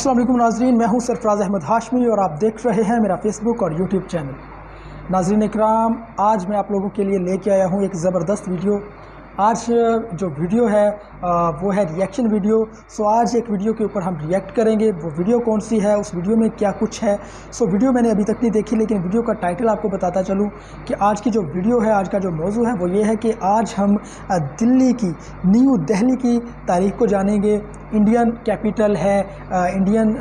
अस्सलाम वालेकुम नाज़रीन, मैं हूं सरफराज अहमद हाशमी और आप देख रहे हैं मेरा फेसबुक और यूट्यूब चैनल। नाज़रीन इकराम, आज मैं आप लोगों के लिए लेके आया हूं एक ज़बरदस्त वीडियो। आज जो वीडियो है वो है रिएक्शन वीडियो। आज एक वीडियो के ऊपर हम रिएक्ट करेंगे। वो वीडियो कौन सी है, उस वीडियो में क्या कुछ है। वीडियो मैंने अभी तक नहीं देखी, लेकिन वीडियो का टाइटल आपको बताता चलूँ कि आज की जो वीडियो है, आज का जो मौजू है वो ये है कि आज हम दिल्ली की, न्यू दिल्ली की तारीख को जानेंगे। इंडियन कैपिटल है, इंडियन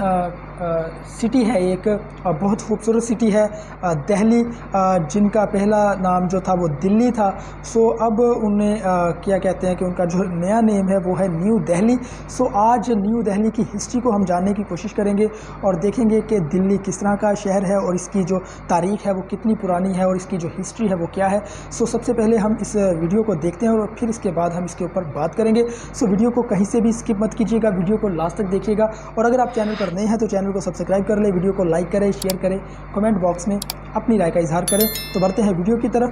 सिटी है, एक बहुत खूबसूरत सिटी है दिल्ली, जिनका पहला नाम जो था वो दिल्ली था। अब उन्हें क्या कहते हैं कि उनका जो नया नेम है वो है न्यू दिल्ली। आज न्यू दिल्ली की हिस्ट्री को हम जानने की कोशिश करेंगे और देखेंगे कि दिल्ली किस तरह का शहर है और इसकी जो तारीख़ है वो कितनी पुरानी है और इसकी जो हिस्ट्री है वो क्या है। सबसे पहले हम इस वीडियो को देखते हैं और फिर इसके बाद हम इसके ऊपर बात करेंगे। वीडियो को कहीं से भी स्किप मत कीजिएगा, वीडियो को लास्ट तक देखिएगा। और अगर आप चैनल पर नए हैं तो चैनल को सब्सक्राइब कर लें, वीडियो को लाइक करें, शेयर करें, कमेंट बॉक्स में अपनी राय का इजहार करें। तो बढ़ते हैं वीडियो की तरफ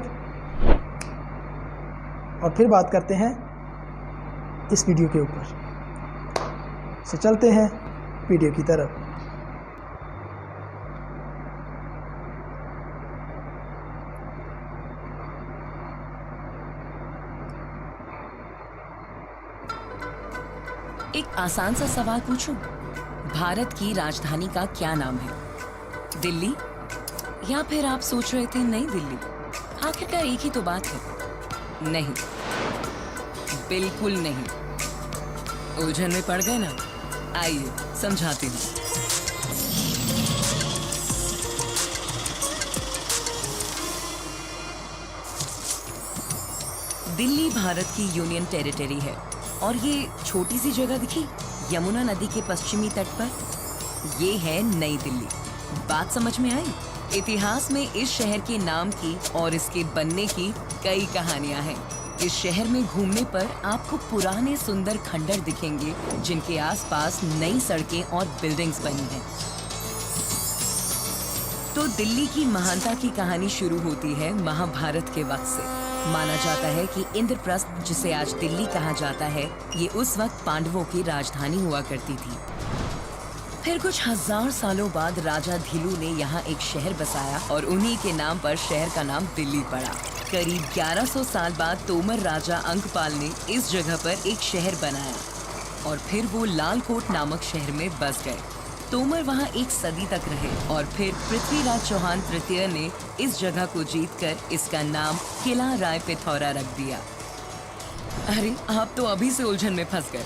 और फिर बात करते हैं इस वीडियो के ऊपर। चलते हैं वीडियो की तरफ। एक आसान सा सवाल पूछूं? भारत की राजधानी का क्या नाम है? दिल्ली? या फिर आप सोच रहे थे नई दिल्ली? आखिरकार एक ही तो बात है। नहीं, बिल्कुल नहीं। उलझन में पड़ गए ना? आइए समझाती हूँ। दिल्ली भारत की यूनियन टेरिटरी है और ये छोटी सी जगह दिखी यमुना नदी के पश्चिमी तट पर, ये है नई दिल्ली। बात समझ में आई? इतिहास में इस शहर के नाम की और इसके बनने की कई कहानियां हैं। इस शहर में घूमने पर आपको पुराने सुंदर खंडर दिखेंगे, जिनके आसपास नई सड़कें और बिल्डिंग्स बनी हैं। तो दिल्ली की महानता की कहानी शुरू होती है महाभारत के वक्त से। माना जाता है कि इंद्रप्रस्थ, जिसे आज दिल्ली कहा जाता है, ये उस वक्त पांडवों की राजधानी हुआ करती थी। फिर कुछ हजार सालों बाद राजा धिलु ने यहाँ एक शहर बसाया और उन्हीं के नाम पर शहर का नाम दिल्ली पड़ा। करीब 1100 साल बाद तोमर राजा अंकपाल ने इस जगह पर एक शहर बनाया और फिर वो लालकोट नामक शहर में बस गए। तोमर वहाँ एक सदी तक रहे और फिर पृथ्वीराज चौहान तृतीय ने इस जगह को जीतकर इसका नाम किला राय पिथौरा रख दिया। अरे, आप तो अभी से उलझन में फंस गए,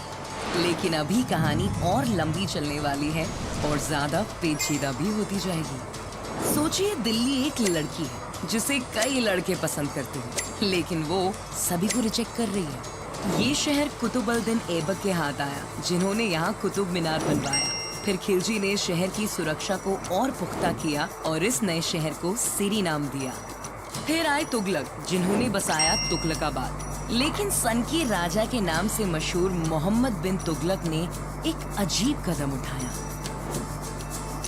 लेकिन अभी कहानी और लंबी चलने वाली है और ज्यादा पेचीदा भी होती जाएगी। सोचिए, दिल्ली एक लड़की है जिसे कई लड़के पसंद करते हैं, लेकिन वो सभी को रिजेक्ट कर रही है। ये शहर कुतुबुद्दीन ऐबक के हाथ आया, जिन्होंने यहाँ कुतुब मीनार बनवाया। फिर खिलजी ने शहर की सुरक्षा को और पुख्ता किया और इस नए शहर को सिरी नाम दिया। फिर आए तुगलक, जिन्होंने बसाया तुगलकाबाद। लेकिन सन के राजा के नाम से मशहूर मोहम्मद बिन तुगलक ने एक अजीब कदम उठाया।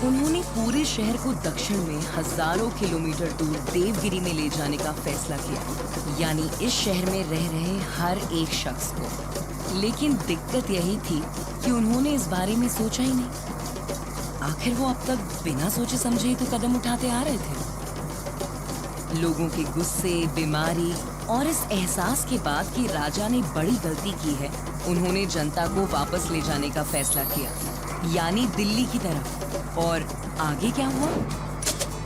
उन्होंने पूरे शहर को दक्षिण में हजारों किलोमीटर दूर देवगिरी में ले जाने का फैसला किया, यानी इस शहर में रह रहे हर एक शख्स को। लेकिन दिक्कत यही थी कि उन्होंने इस बारे में सोचा ही नहीं। आखिर वो अब तक बिना सोचे समझे ही तो कदम उठाते आ रहे थे। लोगों के गुस्से, बीमारी और इस एहसास के बाद कि राजा ने बड़ी गलती की है, उन्होंने जनता को वापस ले जाने का फैसला किया, यानी दिल्ली की तरफ। और आगे क्या हुआ?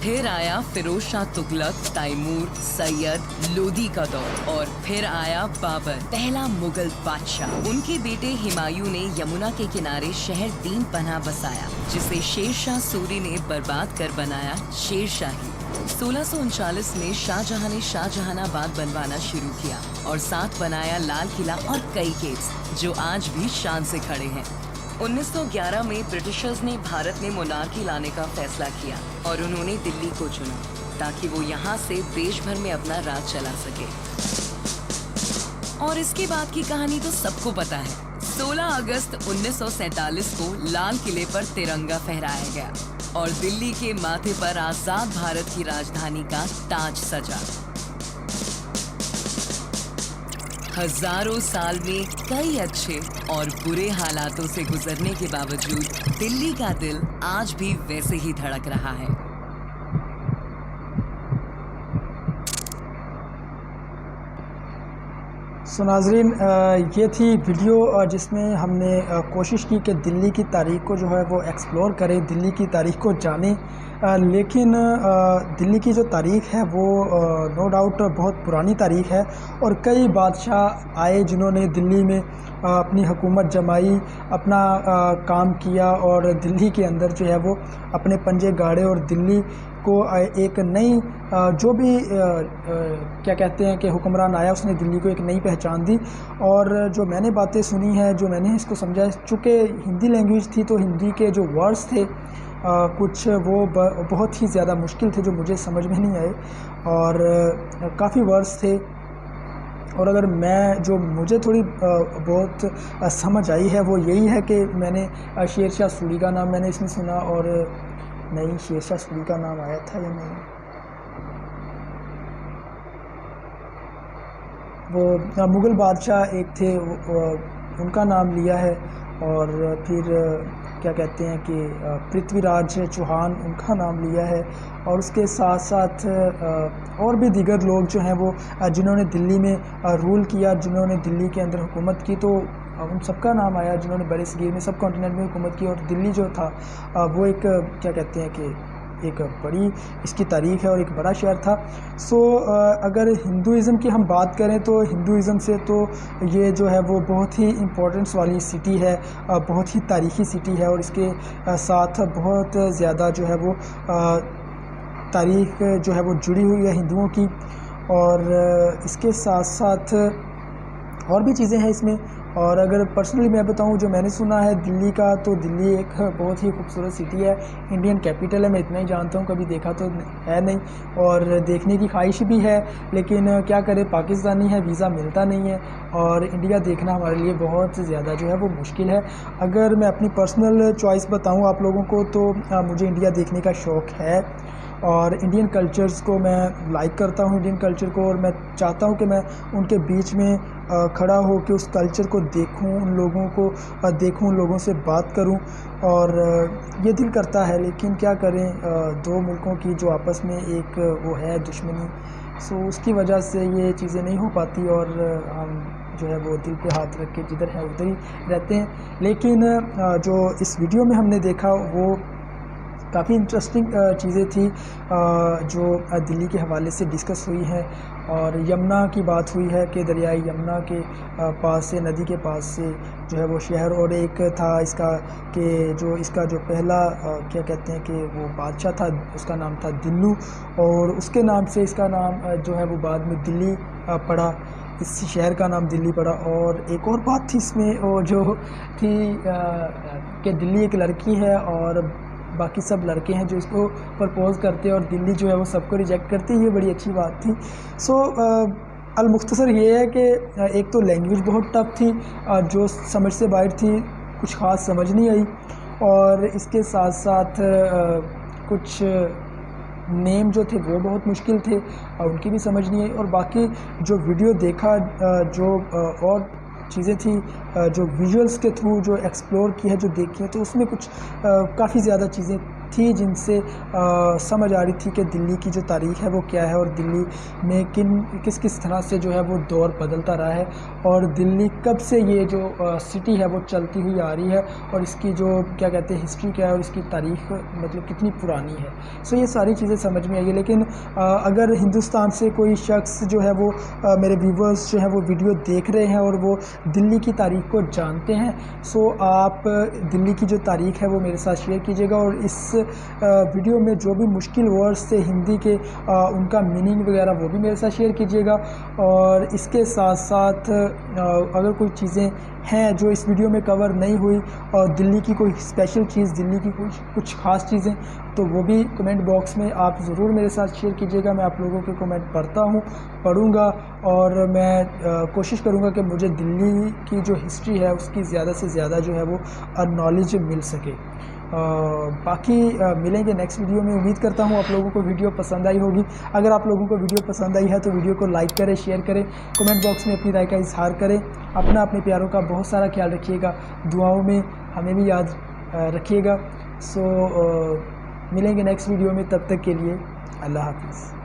फिर आया फिरोज शाह तुगलक, तैमूर, सैयद, लोदी का दौर और फिर आया बाबर, पहला मुगल बादशाह। उनके बेटे हुमायूं ने यमुना के किनारे शहर दीन पनाह बसाया, जिसे शेर शाह सूरी ने बर्बाद कर बनाया शेर शाही। 1639 में शाहजहां ने शाहजहानाबाद बनवाना शुरू किया और साथ बनाया लाल किला और कई गेट्स, जो आज भी शान से खड़े हैं। 1911 में ब्रिटिशर्स ने भारत में मोनार्की लाने का फैसला किया और उन्होंने दिल्ली को चुना ताकि वो यहाँ से देश भर में अपना राज चला सके। और इसके बाद की कहानी तो सबको पता है। 16 अगस्त 1947 को लाल किले पर तिरंगा फहराया गया और दिल्ली के माथे पर आजाद भारत की राजधानी का ताज सजा। हजारों साल में कई अच्छे और बुरे हालातों से गुजरने के बावजूद दिल्ली का दिल आज भी वैसे ही धड़क रहा है। सो नाज़रीन, ये थी वीडियो जिसमें हमने कोशिश की कि दिल्ली की तारीख़ को जो है वो एक्सप्लोर करें, दिल्ली की तारीख़ को जानें। लेकिन दिल्ली की जो तारीख़ है वो नो डाउट बहुत पुरानी तारीख़ है और कई बादशाह आए जिन्होंने दिल्ली में अपनी हुकूमत जमाई, अपना काम किया और दिल्ली के अंदर जो है वो अपने पंजे गाड़े और दिल्ली को एक नई जो भी क्या कहते हैं कि हुक्मरान आया उसने दिल्ली को एक नई पहचान दी। और जो मैंने बातें सुनी हैं, जो मैंने इसको समझा, चूँकि हिंदी लैंग्वेज थी तो हिंदी के जो वर्ड्स थे कुछ वो बहुत ही ज़्यादा मुश्किल थे जो मुझे समझ में नहीं आए और काफ़ी वर्ड्स थे। और अगर मैं जो मुझे थोड़ी बहुत समझ आई है वो यही है कि मैंने शेर शाह सूरी का नाम मैंने इसमें सुना और नहीं, शेर शाह सूरी का नाम आया था या नहीं, वो मुग़ल बादशाह एक थे उनका नाम लिया है। और फिर क्या कहते हैं कि पृथ्वीराज चौहान उनका नाम लिया है और उसके साथ साथ और भी दीगर लोग जो हैं वो जिन्होंने दिल्ली में रूल किया, जिन्होंने दिल्ली के अंदर हुकूमत की, तो उन सबका नाम आया जिन्होंने बड़े सगीर में सब कॉन्टिनेंट में हुकूमत की। और दिल्ली जो था वो एक क्या कहते हैं कि एक बड़ी इसकी तारीख़ है और एक बड़ा शहर था। सो अगर हिंदुज़म की हम बात करें तो हिंदुज़म से तो ये जो है वो बहुत ही इम्पोर्टेंस वाली सिटी है, बहुत ही तारीख़ी सिटी है और इसके साथ बहुत ज़्यादा जो है वो तारीख़ जो है वो जुड़ी हुई है हिंदुओं की। और इसके साथ साथ और भी चीज़ें हैं इसमें। और अगर पर्सनली मैं बताऊं जो मैंने सुना है दिल्ली का, तो दिल्ली एक बहुत ही खूबसूरत सिटी है, इंडियन कैपिटल है, मैं इतना ही जानता हूं, कभी देखा तो है नहीं और देखने की ख्वाहिश भी है, लेकिन क्या करें, पाकिस्तानी है, वीज़ा मिलता नहीं है और इंडिया देखना हमारे लिए बहुत ज़्यादा जो है वो मुश्किल है। अगर मैं अपनी पर्सनल चॉइस बताऊँ आप लोगों को तो मुझे इंडिया देखने का शौक़ है और इंडियन कल्चर्स को मैं लाइक करता हूँ, इंडियन कल्चर को, और मैं चाहता हूँ कि मैं उनके बीच में खड़ा हो के उस कल्चर को देखूँ, उन लोगों को देखूँ, उन लोगों से बात करूँ और ये दिल करता है। लेकिन क्या करें, दो मुल्कों की जो आपस में एक वो है दुश्मनी, सो उसकी वजह से ये चीज़ें नहीं हो पाती और हम जो है वो दिल पे हाथ रख के जिधर है उधर ही रहते हैं। लेकिन जो इस वीडियो में हमने देखा वो काफ़ी इंटरेस्टिंग चीज़ें थी जो दिल्ली के हवाले से डिस्कस हुई हैं। और यमुना की बात हुई है कि दरियाई यमुना के पास से, नदी के पास से जो है वो शहर, और एक था इसका कि जो इसका जो पहला क्या कहते हैं कि वो बादशाह था उसका नाम था दिल्लू और उसके नाम से इसका नाम जो है वो बाद में दिल्ली पड़ा, इस शहर का नाम दिल्ली पड़ा। और एक और बात थी इसमें वो जो थी कि दिल्ली एक लड़की है और बाकी सब लड़के हैं जो इसको प्रपोज़ करते हैं और दिल्ली जो है वो सबको रिजेक्ट करती है, ये बड़ी अच्छी बात थी। सो अलमुख्तसर ये है कि एक तो लैंग्वेज बहुत टफ थी, जो समझ से बाहर थी, कुछ ख़ास समझ नहीं आई और इसके साथ साथ कुछ नेम जो थे वो बहुत मुश्किल थे और उनकी भी समझ नहीं आई। और बाकी जो वीडियो देखा, जो और चीज़ें थी जो विजुअल्स के थ्रू जो एक्सप्लोर की है, जो देखी है, तो उसमें कुछ काफ़ी ज़्यादा चीज़ें थी जिनसे समझ आ रही थी कि दिल्ली की जो तारीख़ है वो क्या है और दिल्ली में किस किस तरह से जो है वो दौर बदलता रहा है और दिल्ली कब से ये जो सिटी है वो चलती हुई आ रही है और इसकी जो क्या कहते हैं हिस्ट्री क्या है और इसकी तारीख़ मतलब कितनी पुरानी है। सो ये सारी चीज़ें समझ में आई है। लेकिन अगर हिंदुस्तान से कोई शख्स जो है वो मेरे व्यूवर्स जो है वो वीडियो देख रहे हैं और वो दिल्ली की तारीख़ को जानते हैं, सो आप दिल्ली की जो तारीख़ है वो मेरे साथ शेयर कीजिएगा और इस वीडियो में जो भी मुश्किल वर्ड्स थे हिंदी के उनका मीनिंग वगैरह वो भी मेरे साथ शेयर कीजिएगा। और इसके साथ साथ अगर कोई चीज़ें हैं जो इस वीडियो में कवर नहीं हुई और दिल्ली की कोई स्पेशल चीज़, दिल्ली की कुछ ख़ास चीज़ें, तो वो भी कमेंट बॉक्स में आप ज़रूर मेरे साथ शेयर कीजिएगा। मैं आप लोगों के कमेंट पढ़ूँगा और मैं कोशिश करूँगा कि मुझे दिल्ली की जो हिस्ट्री है उसकी ज़्यादा से ज़्यादा जो है वो नॉलेज मिल सके। बाकी मिलेंगे नेक्स्ट वीडियो में। उम्मीद करता हूँ आप लोगों को वीडियो पसंद आई होगी। अगर आप लोगों को वीडियो पसंद आई है तो वीडियो को लाइक करें, शेयर करें, कमेंट बॉक्स में अपनी राय का इजहार करें। अपने प्यारों का बहुत सारा ख्याल रखिएगा, दुआओं में हमें भी याद रखिएगा। सो मिलेंगे नेक्स्ट वीडियो में, तब तक के लिए अल्लाह हाफिज़।